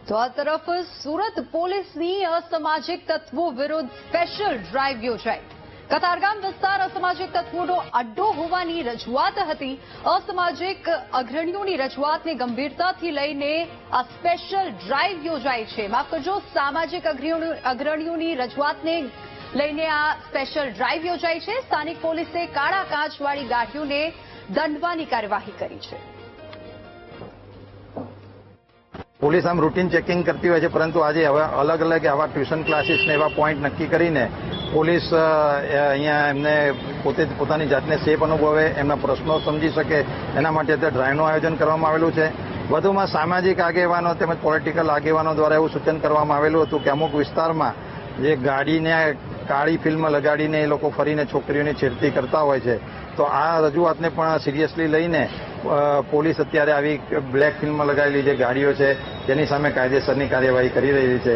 તો આ તરફ સુરત પોલીસની અસામાજિક તત્વો વિરુદ્ધ સ્પેશિયલ ડ્રાઈવ યોજાઈ. કતારગામ વિસ્તાર અસામાજિક તત્વોનો અડ્ડો હોવાની રજૂઆત હતી. અસામાજિક અગ્રણીઓની રજૂઆતને ગંભીરતાથી લઈને આ સ્પેશિયલ ડ્રાઈવ યોજાઈ છે. માફ કરજો, સામાજિક અગ્રણીઓની રજૂઆતને લઈને આ સ્પેશિયલ ડ્રાઈવ યોજાઈ છે. સ્થાનિક પોલીસે કાળા કાચવાળી ગાડીઓને દંડવાની કાર્યવાહી કરી છે. પોલીસ આમ રૂટીન ચેકિંગ કરતી હોય છે, પરંતુ આજે હવે અલગ અલગ આવા ટ્યુશન ક્લાસીસ ને એવા પોઈન્ટ નક્કી કરીને પોલીસ અહીંયા એમને પોતાની જાતને સેફ અનુભવે, એમના પ્રશ્નો સમજી શકે, એના માટે ડ્રાઈવનું આયોજન કરવામાં આવેલું છે. વધુમાં સામાજિક આગેવાનો તેમજ પોલિટિકલ આગેવાનો દ્વારા એવું સૂચન કરવામાં આવેલું હતું કે અમુક વિસ્તારમાં જે ગાડીને કાળી ફિલ્મ લગાડીને એ લોકો ફરીને છોકરીઓની છેડતી કરતા હોય છે, તો આ રજૂઆતને પણ સિરિયસલી લઈને પોલીસ અત્યારે આવી બ્લેક ફિલ્મ લગાવેલી જે ગાડીઓ છે તેની સામે કાયદેસરની કાર્યવાહી કરી રહી છે.